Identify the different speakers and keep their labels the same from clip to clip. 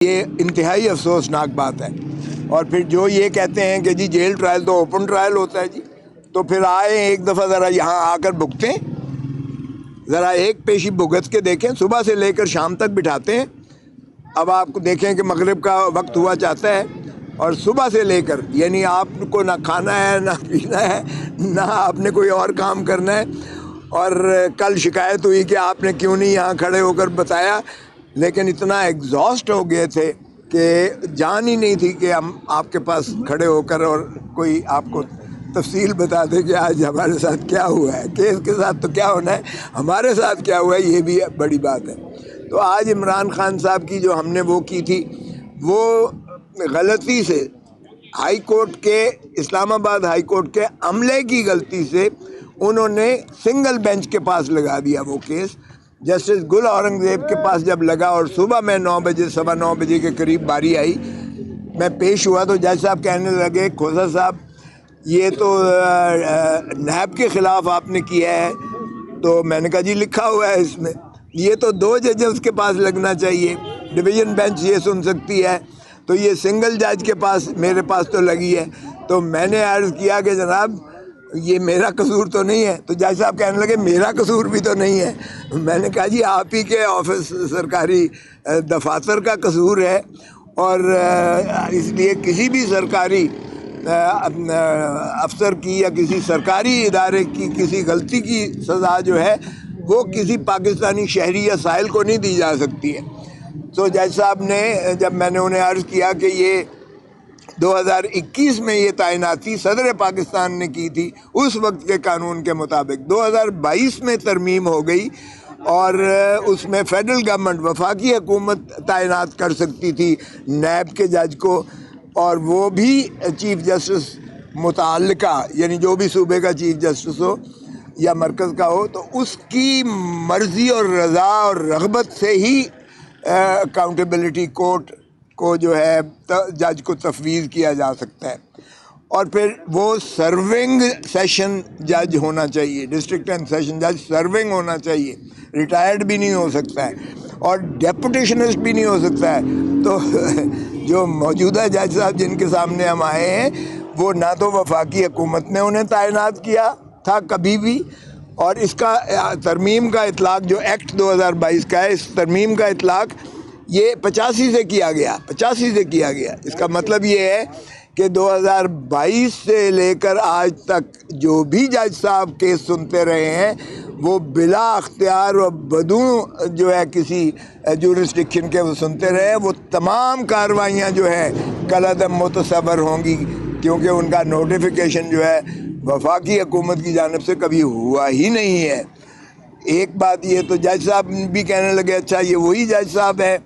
Speaker 1: یہ انتہائی افسوسناک بات ہے۔ اور پھر جو یہ کہتے ہیں کہ جی جیل ٹرائل تو اوپن ٹرائل ہوتا ہے جی، تو پھر آئے ایک دفعہ ذرا یہاں آ کر بھگتیں، ذرا ایک پیشی بھگت کے دیکھیں، صبح سے لے کر شام تک بٹھاتے ہیں۔ اب آپ کو دیکھیں کہ مغرب کا وقت ہوا چاہتا ہے اور صبح سے لے کر یعنی آپ کو نہ کھانا ہے نہ پینا ہے نہ آپ نے کوئی اور کام کرنا ہے۔ اور کل شکایت ہوئی کہ آپ نے کیوں نہیں یہاں کھڑے ہو کر بتایا، لیکن اتنا ایگزاسٹ ہو گئے تھے کہ جان ہی نہیں تھی کہ ہم آپ کے پاس کھڑے ہو کر اور کوئی آپ کو تفصیل بتا دے کہ آج ہمارے ساتھ کیا ہوا ہے۔ کیس کے ساتھ تو کیا ہونا ہے، ہمارے ساتھ کیا ہوا ہے یہ بھی بڑی بات ہے۔ تو آج عمران خان صاحب کی جو ہم نے وہ کی تھی، وہ غلطی سے ہائی کورٹ کے، اسلام آباد ہائی کورٹ کے عملے کی غلطی سے انہوں نے سنگل بینچ کے پاس لگا دیا وہ کیس۔ جسٹس گل اورنگزیب کے پاس جب لگا اور صبح میں 9 بجے 9:15 بجے کے قریب باری آئی، میں پیش ہوا تو جج صاحب کہنے لگے کھوسا صاحب یہ تو نیب کے خلاف آپ نے کیا ہے۔ تو میں نے کہا جی لکھا ہوا ہے اس میں، یہ تو 2 ججز کے پاس لگنا چاہیے، ڈویژن بینچ یہ سن سکتی ہے، تو یہ سنگل جج کے پاس میرے پاس تو لگی ہے۔ تو میں نے عرض کیا کہ جناب یہ میرا قصور تو نہیں ہے؟ تو جج صاحب کہنے لگے میرا قصور بھی تو نہیں ہے۔ میں نے کہا جی آپ ہی کے آفس سرکاری دفاتر کا قصور ہے، اور اس لیے کسی بھی سرکاری افسر کی یا کسی سرکاری ادارے کی کسی غلطی کی سزا جو ہے وہ کسی پاکستانی شہری یا سائل کو نہیں دی جا سکتی ہے۔ تو جج صاحب نے، جب میں نے انہیں عرض کیا کہ یہ 2021 میں یہ تعیناتی صدر پاکستان نے کی تھی اس وقت کے قانون کے مطابق، 2022 میں ترمیم ہو گئی اور اس میں فیڈرل گورنمنٹ، وفاقی حکومت تعینات کر سکتی تھی نیب کے جج کو، اور وہ بھی چیف جسٹس متعلقہ یعنی جو بھی صوبے کا چیف جسٹس ہو یا مرکز کا ہو، تو اس کی مرضی اور رضا اور رغبت سے ہی اکاؤنٹیبلٹی کورٹ کو جو ہے جج کو تفویض کیا جا سکتا ہے۔ اور پھر وہ سرونگ سیشن جج ہونا چاہیے، ڈسٹرکٹ اینڈ سیشن جج سرونگ ہونا چاہیے، ریٹائرڈ بھی نہیں ہو سکتا ہے اور ڈیپوٹیشنسٹ بھی نہیں ہو سکتا ہے۔ تو جو موجودہ جج صاحب جن کے سامنے ہم آئے ہیں، وہ نہ تو وفاقی حکومت نے انہیں تعینات کیا تھا کبھی بھی، اور اس کا ترمیم کا اطلاق جو ایکٹ 2022 کا ہے، اس ترمیم کا اطلاق یہ 85 سے کیا گیا، 85 سے کیا گیا۔ اس کا مطلب یہ ہے کہ 2022 سے لے کر آج تک جو بھی جج صاحب کیس سنتے رہے ہیں، وہ بلا اختیار و بدون جو ہے کسی جورسڈکشن کے وہ سنتے رہے، وہ تمام کارروائیاں جو ہے کالعدم متصور ہوں گی، کیونکہ ان کا نوٹیفیکیشن جو ہے وفاقی حکومت کی جانب سے کبھی ہوا ہی نہیں ہے۔ ایک بات یہ تو جج صاحب بھی کہنے لگے اچھا یہ وہی جج صاحب ہے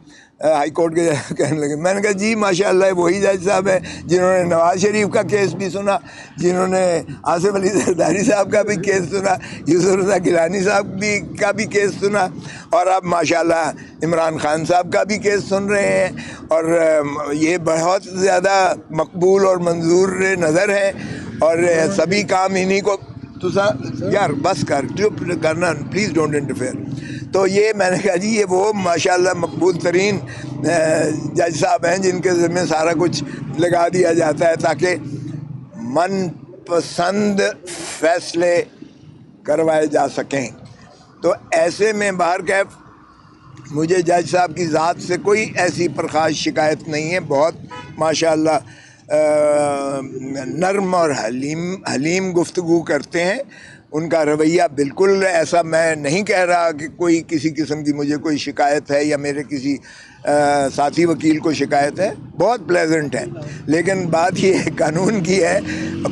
Speaker 1: ہائی کورٹ کے، کہنے لگے، میں نے کہا جی ماشاءاللہ وہی جج صاحب ہے جنہوں نے نواز شریف کا کیس بھی سنا، جنہوں نے آصف علی زرداری صاحب کا بھی کیس سنا، یوسف رضا گیلانی صاحب کا بھی کیس سنا، اور اب ماشاءاللہ عمران خان صاحب کا بھی کیس سن رہے ہیں، اور یہ بہت زیادہ مقبول اور منظور نظر ہے، اور سبھی کام انہی کو تو یار بس کر چپ کرنا، پلیز ڈونٹ انٹرفیئر۔ تو یہ میں نے کہا جی یہ وہ ماشاءاللہ مقبول ترین جج صاحب ہیں جن کے ذمہ سارا کچھ لگا دیا جاتا ہے تاکہ من پسند فیصلے کروائے جا سکیں۔ تو ایسے میں بہرکیف مجھے جج صاحب کی ذات سے کوئی ایسی پرخاش شکایت نہیں ہے، بہت ماشاءاللہ نرم اور حلیم گفتگو کرتے ہیں۔ ان کا رویہ بالکل ایسا، میں نہیں کہہ رہا کہ کوئی کسی قسم کی مجھے کوئی شکایت ہے یا میرے کسی ساتھی وکیل کو شکایت ہے، بہت پلیزنٹ ہے، لیکن بات یہ قانون کی ہے،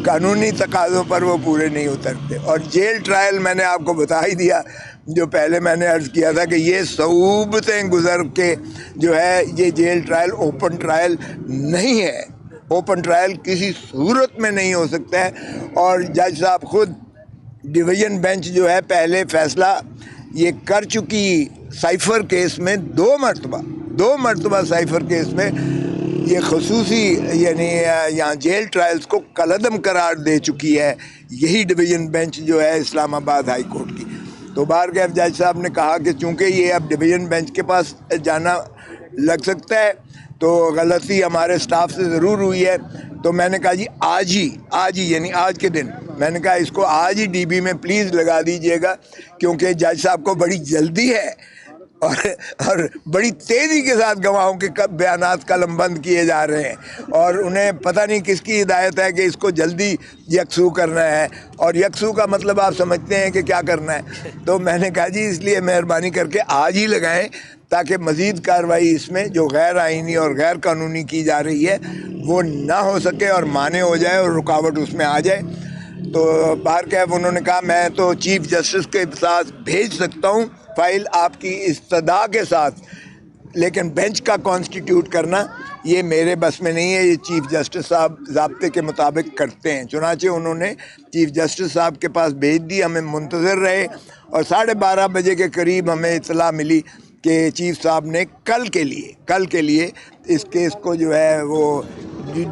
Speaker 1: قانونی تقاضوں پر وہ پورے نہیں اترتے۔ اور جیل ٹرائل میں نے آپ کو بتا ہی دیا، جو پہلے میں نے عرض کیا تھا کہ یہ صعوبتیں گزر کے جو ہے یہ جیل ٹرائل اوپن ٹرائل نہیں ہے، اوپن ٹرائل کسی صورت میں نہیں ہو سکتا ہے۔ اور جج صاحب خود ڈویژن بینچ جو ہے پہلے فیصلہ یہ کر چکی سائفر کیس میں، 2 مرتبہ سائفر کیس میں یہ خصوصی یعنی یہاں جیل ٹرائلز کو کالعدم قرار دے چکی ہے، یہی ڈویژن بینچ جو ہے اسلام آباد ہائی کورٹ کی۔ تو بہرکیف جج صاحب نے کہا کہ چونکہ یہ اب ڈویژن بینچ کے پاس جانا لگ سکتا ہے تو غلطی ہمارے سٹاف سے ضرور ہوئی ہے. تو میں نے کہا جی آج ہی یعنی آج کے دن میں نے کہا اس کو آج ہی ڈی بی میں پلیز لگا دیجئے گا، کیونکہ جج صاحب کو بڑی جلدی ہے اور بڑی تیزی کے ساتھ گواہوں کے بیانات قلم بند کیے جا رہے ہیں، اور انہیں پتہ نہیں کس کی ہدایت ہے کہ اس کو جلدی یکسو کرنا ہے. اور یکسو کا مطلب آپ سمجھتے ہیں کہ کیا کرنا ہے. تو میں نے کہا جی اس لیے مہربانی کر کے آج ہی لگائیں تاکہ مزید کارروائی اس میں جو غیر آئینی اور غیر قانونی کی جا رہی ہے وہ نہ ہو سکے اور مانع ہو جائے اور رکاوٹ اس میں آ جائے. تو بہرکیف انہوں نے کہا میں تو چیف جسٹس کے ساتھ بھیج سکتا ہوں فائل آپ کی استدعا کے ساتھ، لیکن بینچ کا کانسٹیٹیوٹ کرنا یہ میرے بس میں نہیں ہے، یہ چیف جسٹس صاحب ضابطے کے مطابق کرتے ہیں. چنانچہ انہوں نے چیف جسٹس صاحب کے پاس بھیج دی، ہمیں منتظر رہے، اور 12:30 بجے کے قریب ہمیں اطلاع ملی کہ چیف صاحب نے کل کے لیے اس کیس کو جو ہے وہ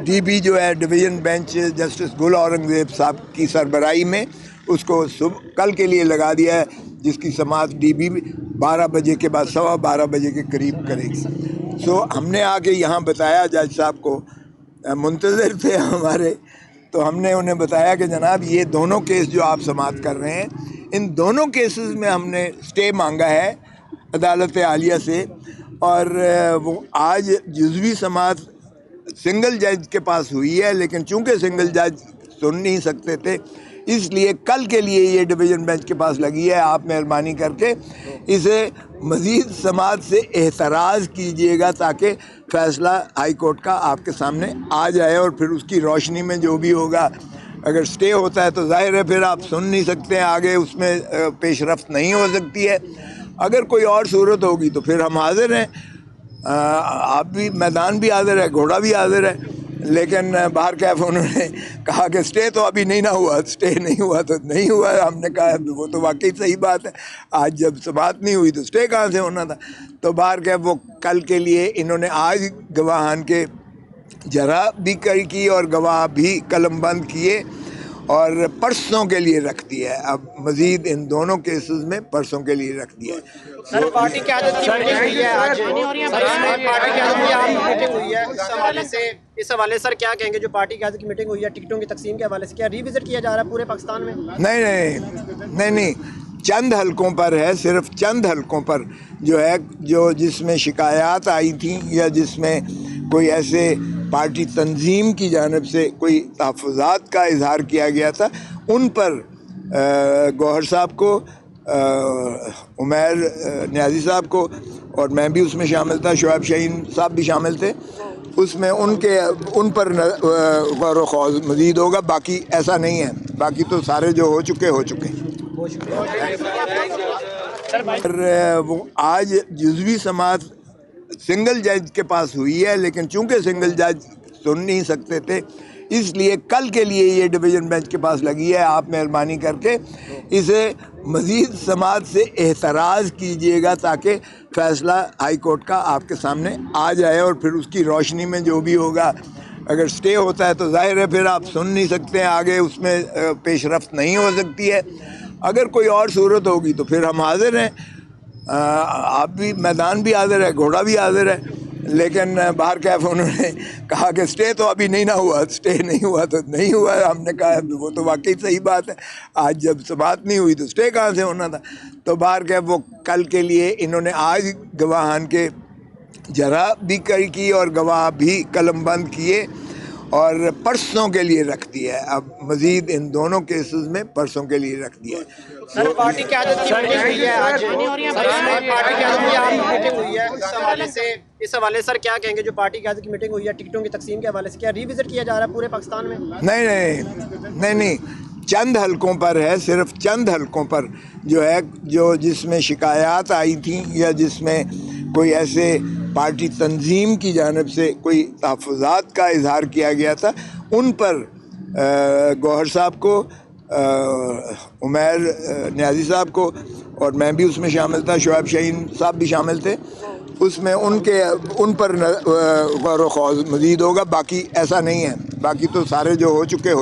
Speaker 1: ڈی بی جو ہے ڈویژن بینچ جسٹس گل اورنگزیب صاحب کی سربراہی میں اس کو کل کے لیے لگا دیا ہے، جس کی سماعت ڈی بی 12 بجے کے بعد 12:15 بجے کے قریب کرے گی. سو ہم نے آ کے یہاں بتایا جج صاحب کو، منتظر تھے ہمارے، تو ہم نے انہیں بتایا کہ جناب یہ دونوں کیس جو آپ سماعت کر رہے ہیں ان دونوں کیسز میں ہم نے اسٹے مانگا ہے عدالت عالیہ سے، اور وہ آج جزوی سماعت سنگل جج کے پاس ہوئی ہے، لیکن چونکہ سنگل جج سن نہیں سکتے تھے اس لیے کل کے لیے یہ ڈویژن بینچ کے پاس لگی ہے. آپ مہربانی کر کے اسے مزید سماعت سے احتراز کیجئے گا تاکہ فیصلہ ہائی کورٹ کا آپ کے سامنے آ جائے، اور پھر اس کی روشنی میں جو بھی ہوگا، اگر سٹے ہوتا ہے تو ظاہر ہے پھر آپ سن نہیں سکتے ہیں، آگے اس میں پیش رفت نہیں ہو سکتی ہے. اگر کوئی اور صورت ہوگی تو پھر ہم حاضر ہیں، آپ بھی، میدان بھی حاضر ہے، گھوڑا بھی حاضر ہے. لیکن بہرکیف انہوں نے کہا کہ سٹے تو ابھی نہیں نہ ہوا، سٹے نہیں ہوا تو نہیں ہوا. ہم نے کہا وہ تو واقعی صحیح بات ہے، آج جب سماعت نہیں ہوئی تو سٹے کہاں سے ہونا تھا. تو بہرکیف وہ کل کے لیے انہوں نے آج گواہان کے جرح بھی کی اور گواہ بھی قلم بند کیے اور پرسوں کے لیے رکھ دیا ہے. اب مزید ان دونوں کیسز میں پرسوں کے لیے رکھ دیا ہے.
Speaker 2: سر پارٹی قیادت کی میٹنگ ہوئی ہے آج، پارٹی قیادت کی آپ میٹنگ ہوئی ہے، اس حوالے سر کیا کہیں گے؟ جو پارٹی قیادت کی میٹنگ ہوئی ہے ٹکٹوں کی تقسیم کے حوالے سے کیا ری وزٹ کیا جا رہا ہے پورے پاکستان میں؟
Speaker 1: نہیں، چند حلقوں پر ہے، صرف چند حلقوں پر جو ہے جس میں شکایات آئی تھیں یا جس میں کوئی ایسے پارٹی تنظیم کی جانب سے کوئی تحفظات کا اظہار کیا گیا تھا، ان پر گوہر صاحب کو، عمیر نیازی صاحب کو، اور میں بھی اس میں شامل تھا، شعیب شاہین صاحب بھی شامل تھے، اس میں ان پر غور و خوض مزید ہوگا. باقی ایسا نہیں ہے، باقی تو سارے جو ہو چکے. اور وہ آج جزوی سماعت سنگل جج کے پاس ہوئی ہے، لیکن چونکہ سنگل جج سن نہیں سکتے تھے اس لیے کل کے لیے یہ ڈویژن بینچ کے پاس لگی ہے. آپ مہربانی کر کے اسے مزید سماعت سے احتراز کیجئے گا تاکہ فیصلہ ہائی کورٹ کا آپ کے سامنے آ جائے، اور پھر اس کی روشنی میں جو بھی ہوگا، اگر سٹے ہوتا ہے تو ظاہر ہے پھر آپ سن نہیں سکتے ہیں، آگے اس میں پیش رفت نہیں ہو سکتی ہے. اگر کوئی اور صورت ہوگی تو پھر ہم حاضر ہیں، آپ بھی، میدان بھی حاضر ہے، گھوڑا بھی حاضر ہے. لیکن بہرکیف انہوں نے کہا کہ سٹے تو ابھی نہیں نہ ہوا، سٹے نہیں ہوا تو نہیں ہوا. ہم نے کہا وہ تو واقعی صحیح بات ہے، آج جب سماعت نہیں ہوئی تو سٹے کہاں سے ہونا تھا. تو بہرکیف وہ کل کے لیے انہوں نے آج گواہان کے جرح بھی کی اور گواہ بھی قلم بند کیے اور پرسوں کے لیے رکھ دیا ہے. اب مزید ان دونوں کیسز میں پرسوں کے لیے رکھ دیا ہے.
Speaker 2: سر پارٹی قیادت کی میٹنگ ہوئی ہے آج، پارٹی قیادت کی آپ میٹنگ ہوئی ہے، اس حوالے سر کیا کہیں گے؟ جو پارٹی قیادت کی میٹنگ ہوئی ہے ٹکٹوں کی تقسیم کے حوالے سے کیا ری وزٹ کیا جا رہا ہے پورے پاکستان میں؟
Speaker 1: نہیں، چند حلقوں پر ہے، صرف چند حلقوں پر جو ہے جس میں شکایات آئی تھیں یا جس میں کوئی ایسے پارٹی تنظیم کی جانب سے کوئی تحفظات کا اظہار کیا گیا تھا، ان پر گوہر صاحب کو، عمیر نیازی صاحب کو، اور میں بھی اس میں شامل تھا، شعیب شاہین صاحب بھی شامل تھے. اس میں ان پر غور و خوض مزید ہوگا. باقی ایسا نہیں ہے، باقی تو سارے جو ہو چکے.